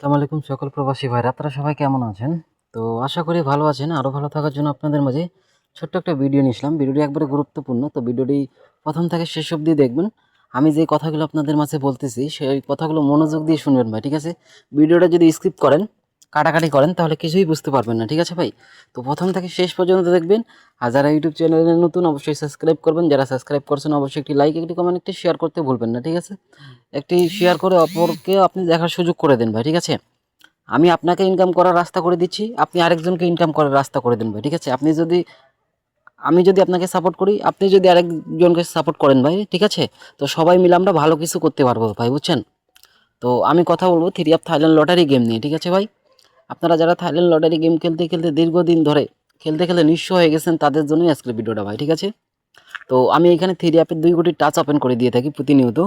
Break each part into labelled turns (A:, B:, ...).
A: আসসালামু আলাইকুম সকল প্রবাসী ভাইরা, আপনারা সবাই কেমন আছেন? তো আশা করি ভালো আছেন। আরও ভালো থাকার জন্য আপনাদের মাঝে ছোট্ট একটা ভিডিও নিয়ে আসলাম। ভিডিওটি একবারে গুরুত্বপূর্ণ, তো ভিডিওটি প্রথম থেকে শেষ অবধি দেখবেন। আমি যে কথাগুলো আপনাদের মাঝে বলতেছি সেই কথাগুলো মনোযোগ দিয়ে শুনবেন ভাই, ঠিক আছে? ভিডিওটা যদি স্কিপ করেন, কাটাকাটি করেন, তাহলে কিছুই বুঝতে পারবেন না, ঠিক আছে ভাই? তো প্রথম থেকে শেষ পর্যন্ত দেখবেন। আর যারা ইউটিউব চ্যানেলে নতুন অবশ্যই সাবস্ক্রাইব করবেন, যারা সাবস্ক্রাইব করছেন অবশ্যই একটি লাইক, একটি কমেন্ট, একটি শেয়ার করতে ভুলবেন না, ঠিক আছে? একটি শেয়ার করে অপরকে আপনি দেখার সুযোগ করে দেন ভাই, ঠিক আছে? আমি আপনাকে ইনকাম করার রাস্তা করে দিচ্ছি, আপনি আরেকজনকে ইনকাম করার রাস্তা করে দেন ভাই, ঠিক আছে? আমি যদি আপনাকে সাপোর্ট করি, আপনি যদি আরেকজনকে সাপোর্ট করেন ভাই, ঠিক আছে? তো সবাই মিলে আমরা ভালো কিছু করতে পারবো ভাই, বুঝছেন? তো আমি কথা বলবো three of Thailand lottery game নিয়ে, ঠিক আছে ভাই? আপনারা যারা থাইল্যান্ড লটারি গেম খেলতে খেলতে দীর্ঘদিন ধরে খেলতে খেলে নিঃস্ব হয়ে গেছেন, তাদের জন্যই আজকের ভিডিওটা ভাই, ঠিক আছে? তো আমি এখানে থ্রি অ্যাপের 2 কোটি টাচ ওপেন করে দিয়ে থাকি প্রতিনিয়ত।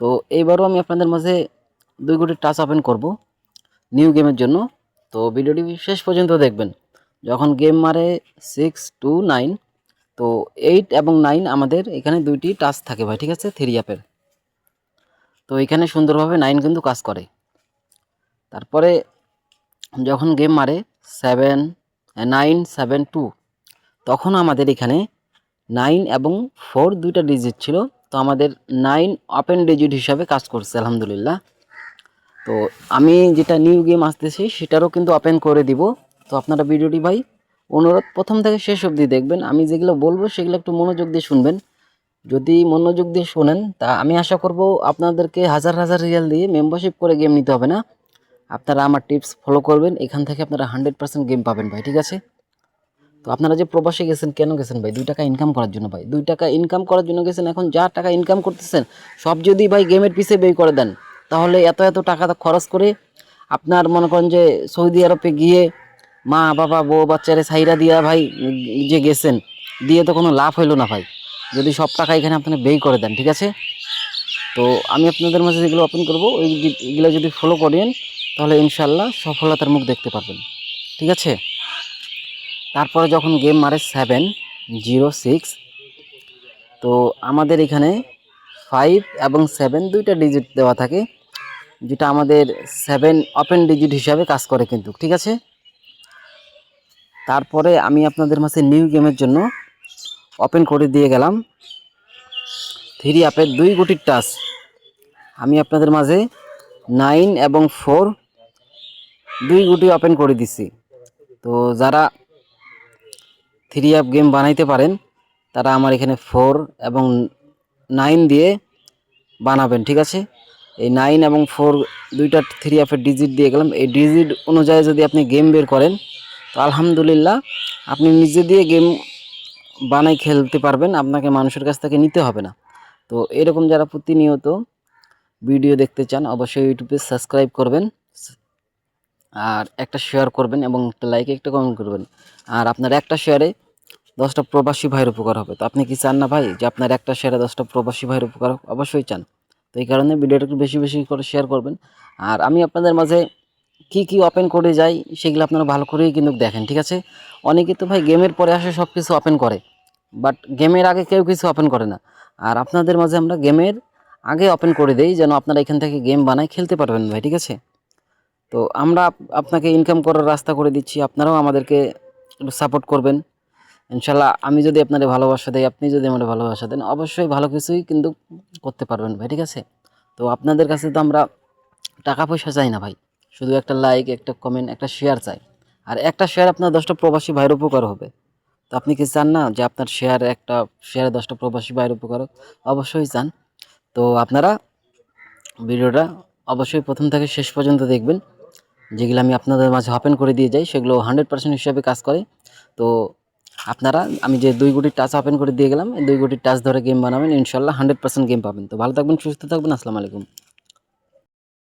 A: তো এইবারও আমি আপনাদের মাঝে 2 কোটি টাচ ওপেন করব নিউ গেমের জন্য। তো ভিডিওটি শেষ পর্যন্ত দেখবেন। যখন গেম মারে 6 to 9, তো 8 এবং 9 আমাদের এখানে 2টি টাচ থাকে ভাই, ঠিক আছে? থ্রি অ্যাপের। তো এখানে সুন্দরভাবে 9 কিন্তু কাজ করে। তারপরে যখন গেম মারে 7 9 7 2, তখন আমাদের এখানে 9 এবং 4 দুইটা ডিজিট ছিল। তো আমাদের 9 ওপেন ডিজিট হিসাবে কাজ করছে আলহামদুলিল্লাহ। তো আমি যেটা নিউ গেম আসতেছি সেটারও কিন্তু ওপেন করে দিব। তো আপনারা ভিডিওটি ভাই অনুরোধ প্রথম থেকে শেষ অবধি দেখবেন। আমি যেগুলো বলবো সেগুলো একটু মনোযোগ দিয়ে শুনবেন। যদি মনোযোগ দিয়ে শোনেন, তা আমি আশা করব আপনাদেরকে হাজার হাজার রিয়াল দিয়ে মেম্বারশিপ করে গেম নিতে হবে না। আপনারা আমার টিপস ফলো করবেন, এখান থেকে আপনারা 100% গেম পাবেন ভাই, ঠিক আছে? তো আপনারা যে প্রবাসে গেছেন, কেন গেছেন ভাই? 2 টাকা ইনকাম করার জন্য ভাই, 2 টাকা ইনকাম করার জন্য গেছেন। এখন যা টাকা ইনকাম করতেছেন সব যদি ভাই গেমের পিছে ব্যয় করে দেন, তাহলে এত এত টাকা খরচ করে আপনার মনে করেন যে সৌদি আরবে গিয়ে মা বাবা বউ বাচ্চারে সাইরা দিয়া ভাই যে গেছেন, দিয়ে তো কোনো লাভ হইলো না ভাই, যদি সব টাকা এখানে আপনি ব্যয় করে দেন, ঠিক আছে? তো আমি আপনাদের মাঝে যেগুলো ওপেন করবো এগুলো যদি ফলো করেন, তাহলে ইনশাল্লাহ সফলতার মুখ দেখতে পারবেন, ঠিক আছে? তারপরে যখন গেম মারে 7 0 6, তো আমাদের এখানে 5 এবং 7 দুইটা ডিজিট দেওয়া থাকে, যেটা আমাদের 7 ওপেন ডিজিট হিসাবে কাজ করে কিন্তু, ঠিক আছে? তারপরে আমি আপনাদের মাঝে নিউ গেমের জন্য ওপেন করে দিয়ে গেলাম থ্রি অ্যাপের 2 কোটির টাচ। আমি আপনাদের মাঝে 9 এবং 4 2 কোটি ওপেন করে দিছি। তো যারা থ্রি অ্যাপ গেম বানাইতে পারেন তারা আমার এখানে 4 এবং 9 দিয়ে বানাবেন, ঠিক আছে? এই 9 এবং 4 দুইটা থ্রি অ্যাপের ডিজিট দিয়ে গেলাম। এই ডিজিট অনুযায়ী যদি আপনি গেম বের করেন, তো আলহামদুলিল্লাহ আপনি নিজে দিয়ে গেম বানাই খেলতে পারবেন, আপনাকে মানুষের কাছ থেকে নিতে হবে না। তো এরকম যারা প্রতিনিয়ত ভিডিও দেখতে চান অবশ্যই ইউটিউবে সাবস্ক্রাইব করবেন, আর একটা শেয়ার করবেন এবং একটা লাইক একটা কমেন্ট করবেন। আর আপনার একটা শেয়ারে 10টা প্রবাসী ভাইয়ের উপকার হবে। তো আপনি কি চান না ভাই যে আপনার একটা শেয়ারে 10টা প্রবাসী ভাইয়ের উপকার হোক? অবশ্যই চান। তো এই কারণে ভিডিওটা একটু বেশি বেশি করে শেয়ার করবেন। আর আমি আপনাদের মাঝে কি কি ওপেন করে যাই সেগুলো আপনারা ভালো করেই কিন্তু দেখেন, ঠিক আছে? অনেকে তো ভাই গেমের পরে আসে সব কিছু ওপেন করে, বাট গেমের আগে কেউ কিছু ওপেন করে না। আর আপনাদের মাঝে আমরা গেমের আগে ওপেন করে দেই, যেন আপনারা এখান থেকে গেম বানায় খেলতে পারবেন ভাই, ঠিক আছে? তো আমরা আপনাকে ইনকাম করার রাস্তা করে দিচ্ছি, আপনারাও আমাদেরকে একটু সাপোর্ট করবেন ইনশাল্লাহ। আমি যদি আপনাদের ভালোবাসা দেই, আপনি যদি আমার ভালোবাসা দেন, অবশ্যই ভালো কিছুই কিন্তু করতে পারবেন ভাই, ঠিক আছে? তো আপনাদের কাছে তো আমরা টাকা পয়সা চাই না ভাই, শুধু একটা লাইক একটা কমেন্ট একটা শেয়ার চাই। আর একটা শেয়ার আপনার 10টা প্রবাসী ভাইয়ের উপকার হবে। তো আপনি কি চান না যে আপনার একটা শেয়ারে 10টা প্রবাসী ভাইয়ের উপকার হোক? অবশ্যই চান। তো আপনারা ভিডিওটা অবশ্যই প্রথম থেকে শেষ পর্যন্ত দেখবেন। যেগুলো আমি আপনাদের মাঝে ওপেন করে দিয়ে যাই সেগুলো 100% হিসাবে কাজ করে। তো আপনারা আমি যে 2 কোটির টাচ ওপেন করে দিয়ে গেলাম, এই 2 কোটির টাচ ধরে গেম বানাবেন, ইনশাল্লাহ 100% গেম পাবেন। তো ভালো থাকবেন, সুস্থ থাকবেন, আসসালামু আলাইকুম।